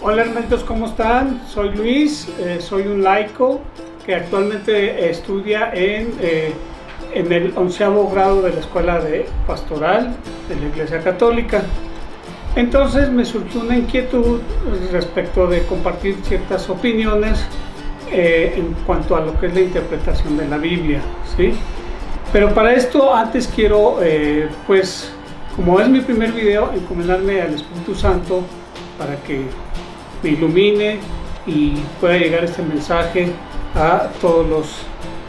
Hola hermanitos, ¿cómo están? Soy Luis, soy un laico que actualmente estudia en el 11º grado de la Escuela de Pastoral de la Iglesia Católica. Entonces me surgió una inquietud respecto de compartir ciertas opiniones en cuanto a lo que es la interpretación de la Biblia, ¿sí? Pero para esto antes quiero, pues como es mi primer video, encomendarme al Espíritu Santo para que me ilumine y pueda llegar este mensaje a todos los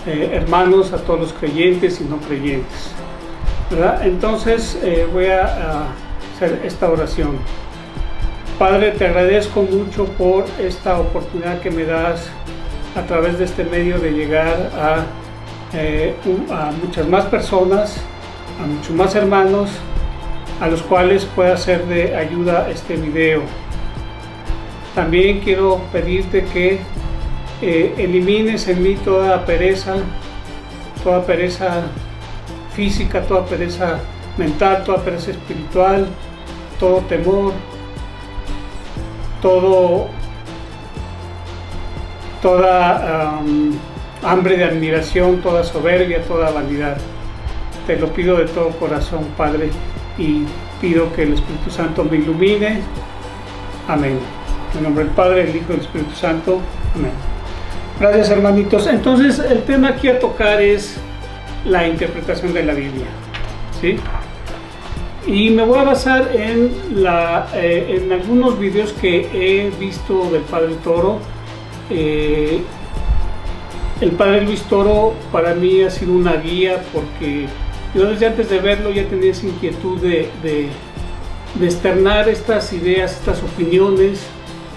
hermanos, a todos los creyentes y no creyentes, ¿verdad? Entonces voy a hacer esta oración. Padre, te agradezco mucho por esta oportunidad que me das a través de este medio de llegar a muchas más personas, a muchos más hermanos, a los cuales pueda ser de ayuda este video. También quiero pedirte que elimines en mí toda pereza física, toda pereza mental, toda pereza espiritual, todo temor, toda hambre de admiración, toda soberbia, toda vanidad. Te lo pido de todo corazón, Padre, y pido que el Espíritu Santo me ilumine. Amén. En nombre del Padre, del Hijo y del Espíritu Santo. Amén. Gracias, hermanitos. Entonces, el tema aquí a tocar es la interpretación de la Biblia, ¿sí? Y me voy a basar en algunos videos que he visto del Padre Toro. El Padre Luis Toro para mí ha sido una guía, porque yo desde antes de verlo ya tenía esa inquietud de externar estas ideas, estas opiniones,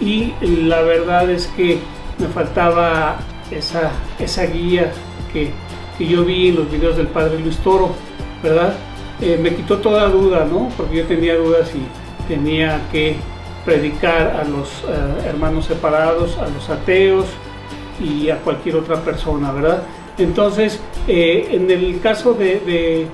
y la verdad es que me faltaba esa guía que yo vi en los videos del Padre Luis Toro, ¿verdad? Me quitó toda duda, ¿no? Porque yo tenía dudas si tenía que predicar a los hermanos separados, a los ateos y a cualquier otra persona, ¿verdad? Entonces, en el caso de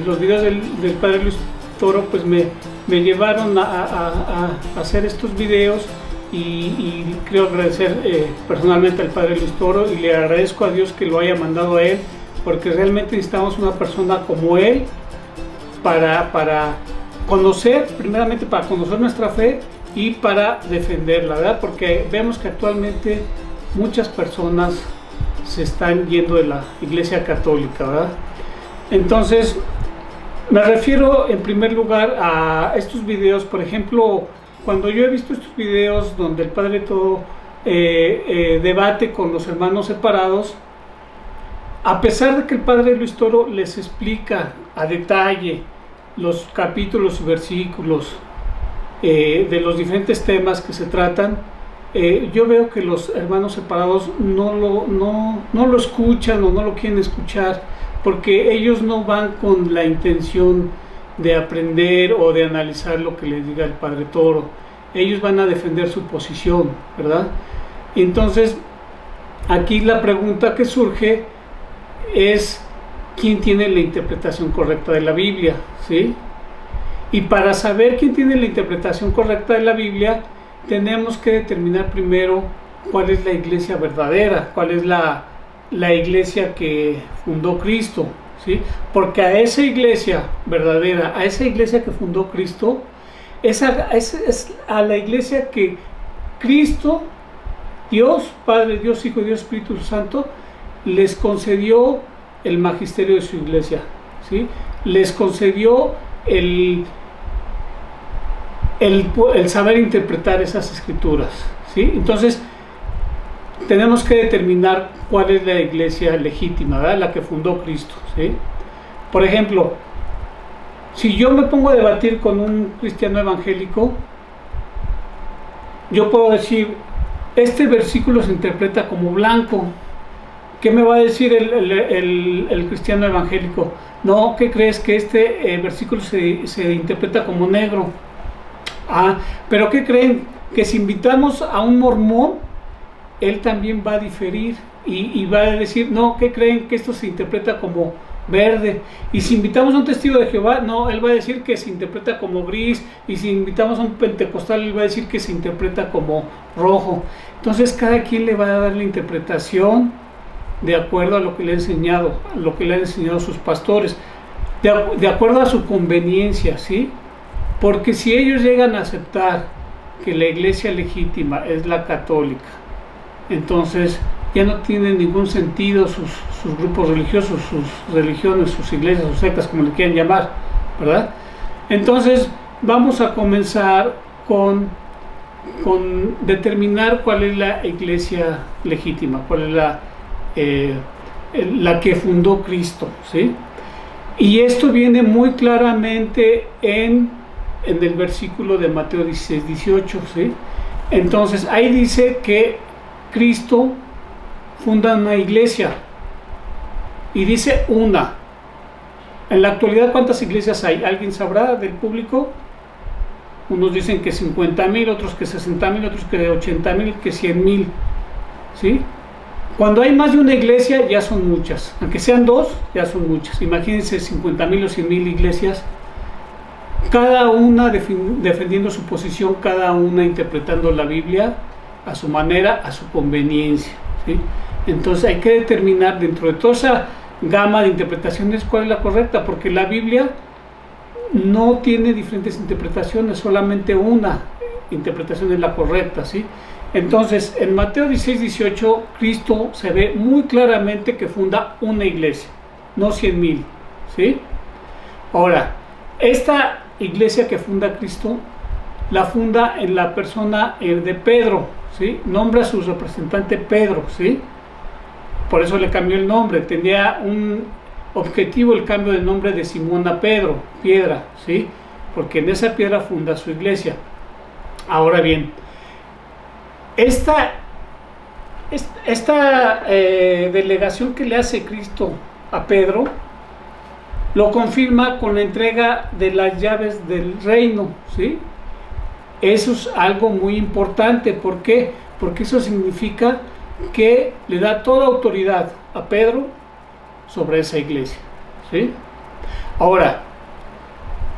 los videos del Padre Luis Toro, pues me llevaron a hacer estos videos, y quiero agradecer personalmente al Padre Luis Toro, y le agradezco a Dios que lo haya mandado a él, porque realmente necesitamos una persona como él para conocer, primeramente para conocer nuestra fe y para defenderla, ¿verdad? Porque vemos que actualmente muchas personas se están yendo de la Iglesia Católica, ¿verdad? Entonces, me refiero en primer lugar a estos videos. Por ejemplo, cuando yo he visto estos videos donde el Padre Toro debate con los hermanos separados, a pesar de que el Padre Luis Toro les explica a detalle los capítulos y versículos de los diferentes temas que se tratan, yo veo que los hermanos separados no lo escuchan o no lo quieren escuchar, porque ellos no van con la intención de aprender o de analizar lo que les diga el Padre Toro. Ellos van a defender su posición, ¿verdad? Entonces, aquí la pregunta que surge es: ¿quién tiene la interpretación correcta de la Biblia? ¿Sí? Y para saber quién tiene la interpretación correcta de la Biblia, tenemos que determinar primero cuál es la iglesia verdadera, cuál es la iglesia que fundó Cristo, ¿sí? Porque a esa iglesia verdadera, a esa iglesia que fundó Cristo, es a la iglesia que Cristo, Dios Padre, Dios Hijo, Dios Espíritu Santo, les concedió el magisterio de su iglesia, ¿sí? Les concedió el saber interpretar esas escrituras, ¿sí? Entonces, tenemos que determinar cuál es la iglesia legítima, ¿verdad? La que fundó Cristo, ¿sí? Por ejemplo, si yo me pongo a debatir con un cristiano evangélico, yo puedo decir: este versículo se interpreta como blanco. ¿Qué me va a decir el cristiano evangélico? No, ¿qué crees? Que este versículo se interpreta como negro. Ah, pero ¿qué creen? Que si invitamos a un mormón, él también va a diferir y va a decir: no, ¿qué creen? Que esto se interpreta como verde. Y si invitamos a un testigo de Jehová, no, él va a decir que se interpreta como gris. Y si invitamos a un pentecostal, él va a decir que se interpreta como rojo. Entonces cada quien le va a dar la interpretación de acuerdo a lo que le ha enseñado, a lo que le han enseñado sus pastores, de acuerdo a su conveniencia, ¿sí? Porque si ellos llegan a aceptar que la iglesia legítima es la católica, entonces ya no tienen ningún sentido sus grupos religiosos, sus religiones, sus iglesias, sus sectas, como le quieran llamar, ¿verdad? Entonces vamos a comenzar con determinar cuál es la iglesia legítima, cuál es la que fundó Cristo, ¿sí? Y esto viene muy claramente en el versículo de Mateo 16, 18, ¿sí? Entonces ahí dice que Cristo funda una iglesia y dice una. En la actualidad, ¿cuántas iglesias hay? ¿Alguien sabrá del público? Unos dicen que 50,000, otros que 60,000, otros que 80,000, que 100,000, ¿sí? Cuando hay más de una iglesia ya son muchas, aunque sean dos, ya son muchas. Imagínense 50,000 o 100,000 iglesias, cada una defendiendo su posición, cada una interpretando la Biblia a su manera, a su conveniencia, ¿sí? Entonces hay que determinar dentro de toda esa gama de interpretaciones cuál es la correcta, porque la Biblia no tiene diferentes interpretaciones, solamente una interpretación es la correcta, ¿sí? Entonces, en Mateo 16, 18, Cristo se ve muy claramente que funda una iglesia, no 100,000, ¿sí? Ahora, esta iglesia que funda Cristo, la funda en la persona de Pedro, ¿sí? Nombra a su representante Pedro, ¿sí? Por eso le cambió el nombre, tenía un objetivo el cambio de nombre de Simón a Pedro, piedra, ¿sí? Porque en esa piedra funda su iglesia. Ahora bien, esta delegación que le hace Cristo a Pedro lo confirma con la entrega de las llaves del reino, ¿sí? Eso es algo muy importante. ¿Por qué? Porque eso significa que le da toda autoridad a Pedro sobre esa iglesia, ¿sí? Ahora,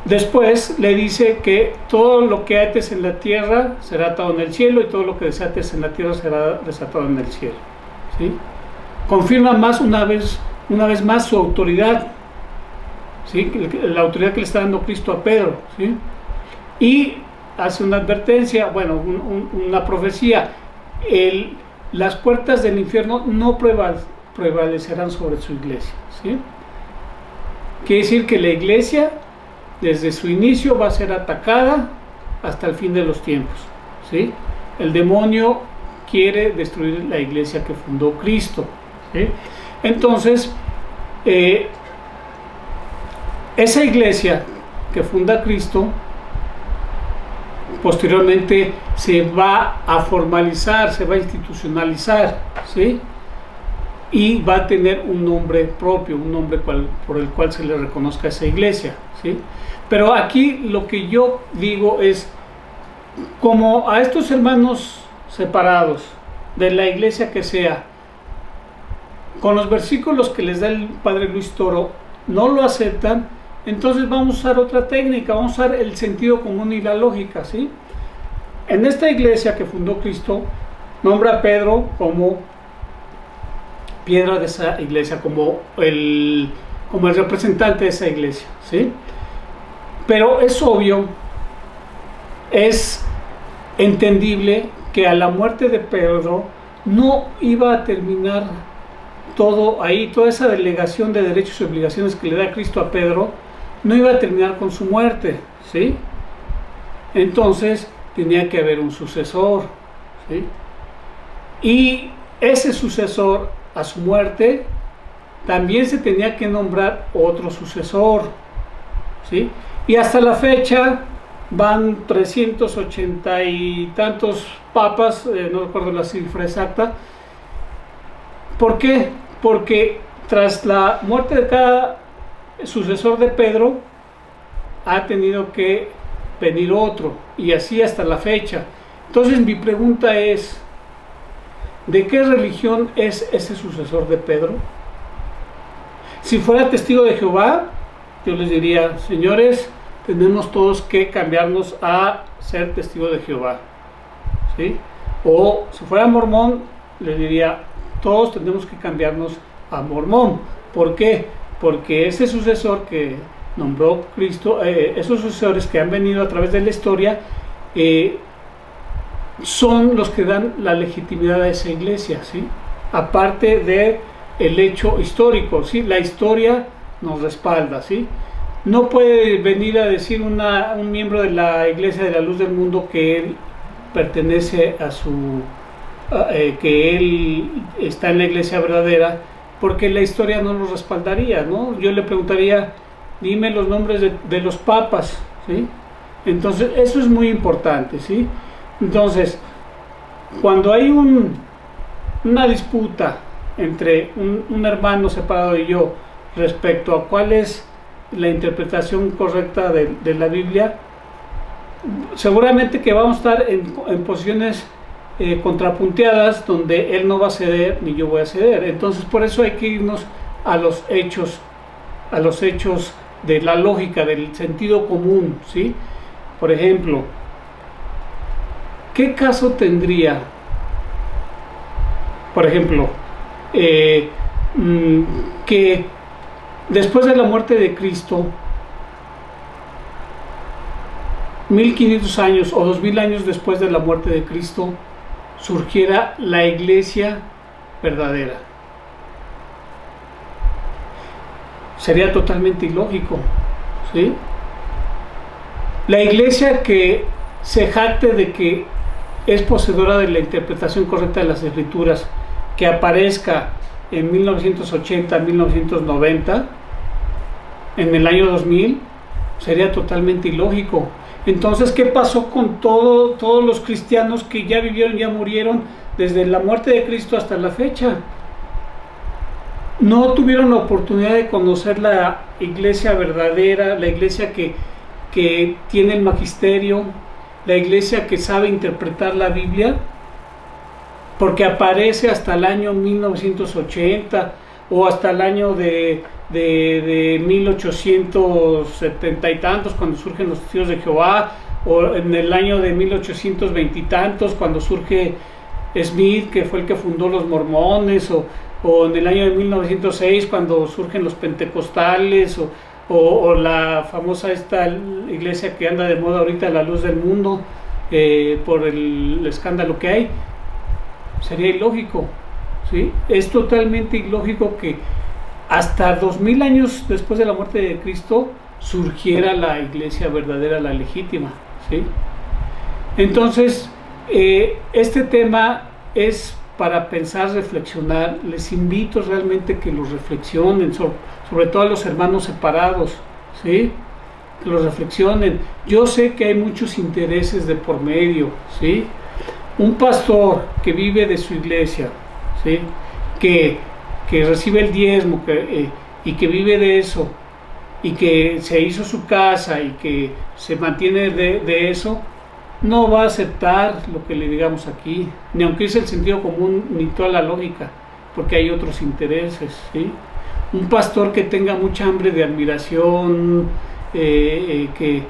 después le dice que todo lo que ates en la tierra será atado en el cielo y todo lo que desates en la tierra será desatado en el cielo, ¿sí? Confirma una vez más su autoridad, ¿sí? La autoridad que le está dando Cristo a Pedro, ¿sí? Y hace una advertencia, bueno, una profecía: las puertas del infierno no prevalecerán sobre su iglesia, ¿sí? Quiere decir que la iglesia desde su inicio va a ser atacada hasta el fin de los tiempos, ¿sí? El demonio quiere destruir la iglesia que fundó Cristo, ¿sí? Entonces, esa iglesia que funda Cristo posteriormente se va a formalizar, se va a institucionalizar, ¿sí? Y va a tener un nombre propio, un nombre por el cual se le reconozca a esa iglesia, ¿sí? Pero aquí lo que yo digo es, como a estos hermanos separados de la iglesia que sea, con los versículos que les da el padre Luis Toro, no lo aceptan, entonces vamos a usar otra técnica, vamos a usar el sentido común y la lógica, ¿sí? En esta iglesia que fundó Cristo, nombra a Pedro como piedra de esa iglesia, como el representante de esa iglesia, ¿sí? Pero es obvio, es entendible que a la muerte de Pedro no iba a terminar todo ahí, toda esa delegación de derechos y obligaciones que le da Cristo a Pedro, no iba a terminar con su muerte, ¿sí? Entonces tenía que haber un sucesor, ¿sí? Y ese sucesor, a su muerte, también se tenía que nombrar otro sucesor, ¿sí? Y hasta la fecha van 380 y tantos papas, no recuerdo la cifra exacta. ¿Por qué? Porque tras la muerte de cada sucesor de Pedro, ha tenido que venir otro, y así hasta la fecha. Entonces mi pregunta es, ¿de qué religión es ese sucesor de Pedro? Si fuera testigo de Jehová, yo les diría, señores, tenemos todos que cambiarnos a ser testigo de Jehová, ¿sí? O si fuera mormón, les diría, todos tenemos que cambiarnos a mormón. ¿Por qué? Porque ese sucesor que nombró Cristo, esos sucesores que han venido a través de la historia, son los que dan la legitimidad a esa iglesia, ¿sí? Aparte de el hecho histórico, ¿sí? La historia nos respalda, ¿sí? No puede venir a decir un miembro de la Iglesia de la Luz del Mundo que él pertenece a que él está en la iglesia verdadera, porque la historia no lo respaldaría, ¿no? Yo le preguntaría, dime los nombres de los papas, ¿sí? Entonces, eso es muy importante, ¿sí? Entonces, cuando hay una disputa entre un hermano separado y yo respecto a cuál es la interpretación correcta de la Biblia, seguramente que vamos a estar en posiciones contrapunteadas, donde él no va a ceder ni yo voy a ceder. Entonces, por eso hay que irnos a los hechos de la lógica, del sentido común, ¿sí? Por ejemplo, ¿qué caso tendría, por ejemplo, que después de la muerte de Cristo, 1500 años o 2000 años después de la muerte de Cristo, surgiera la iglesia verdadera? Sería totalmente ilógico, ¿sí? La iglesia que se jacte de que es poseedora de la interpretación correcta de las Escrituras, que aparezca en 1980, 1990, en el año 2000, sería totalmente ilógico. Entonces, ¿qué pasó con todos los cristianos que ya vivieron, ya murieron desde la muerte de Cristo hasta la fecha? No tuvieron la oportunidad de conocer la iglesia verdadera, la iglesia que tiene el magisterio, la iglesia que sabe interpretar la Biblia, porque aparece hasta el año 1980 o hasta el año de 1870 y tantos, cuando surgen los testigos de Jehová, o en el año de 1820 y tantos, cuando surge Smith, que fue el que fundó los mormones, o en el año de 1906, cuando surgen los pentecostales, o la famosa esta iglesia que anda de moda ahorita, la Luz del Mundo, por el escándalo que hay. Sería ilógico, ¿sí? Es totalmente ilógico que hasta 2000 años después de la muerte de Cristo surgiera la iglesia verdadera, la legítima, ¿sí? Entonces, este tema es para pensar, reflexionar. Les invito realmente que los reflexionen, sobre todo a los hermanos separados, ¿sí? Que los reflexionen. Yo sé que hay muchos intereses de por medio, ¿sí? Un pastor que vive de su iglesia, ¿sí? Que recibe el diezmo y que vive de eso, y que se hizo su casa y que se mantiene de eso, no va a aceptar lo que le digamos aquí, ni aunque es el sentido común ni toda la lógica, porque hay otros intereses, ¿sí? Un pastor que tenga mucha hambre de admiración, que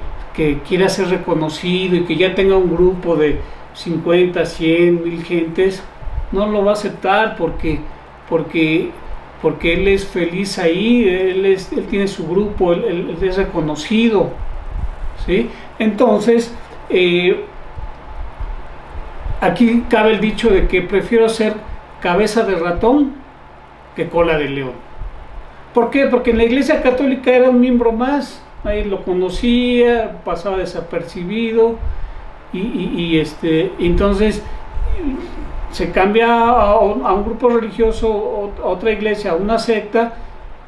quiera ser reconocido y que ya tenga un grupo de 50, 100, 1000 gentes, no lo va a aceptar porque él es feliz ahí, él tiene su grupo, él es reconocido, ¿sí? Entonces, aquí cabe el dicho de que prefiero ser cabeza de ratón que cola de león. ¿Por qué? Porque en la Iglesia Católica era un miembro más, nadie lo conocía, pasaba desapercibido, entonces se cambia a un grupo religioso, a otra iglesia, a una secta,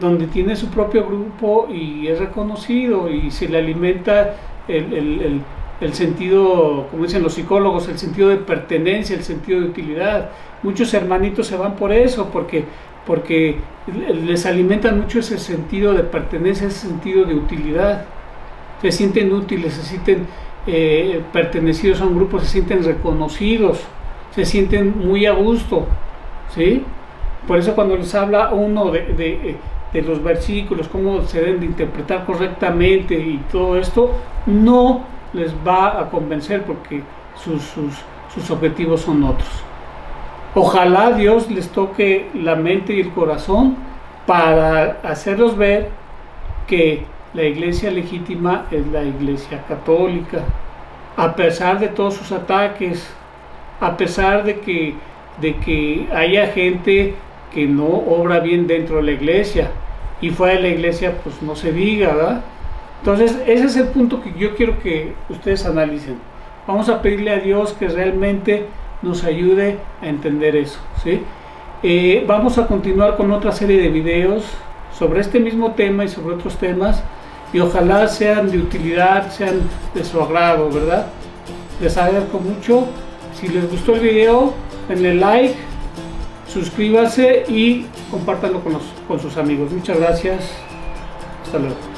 donde tiene su propio grupo y es reconocido y se le alimenta el sentido, como dicen los psicólogos, el sentido de pertenencia, el sentido de utilidad. Muchos hermanitos se van por eso, porque les alimentan mucho ese sentido de pertenencia, ese sentido de utilidad. Se sienten útiles, se sienten pertenecidos a un grupo, se sienten reconocidos, se sienten muy a gusto, ¿sí? Por eso cuando les habla uno de de los versículos, cómo se deben de interpretar correctamente y todo esto, no les va a convencer porque sus objetivos son otros. Ojalá Dios les toque la mente y el corazón para hacerlos ver que la iglesia legítima es la iglesia católica, a pesar de todos sus ataques, a pesar de que haya gente que no obra bien dentro de la iglesia, y fuera de la iglesia pues no se diga, ¿verdad? Entonces ese es el punto que yo quiero que ustedes analicen. Vamos a pedirle a Dios que realmente nos ayude a entender eso, ¿sí? Vamos a continuar con otra serie de videos sobre este mismo tema y sobre otros temas, y ojalá sean de utilidad, sean de su agrado, ¿verdad? Les agradezco mucho. Si les gustó el video, denle like, suscríbanse y compártanlo con sus amigos. Muchas gracias. Hasta luego.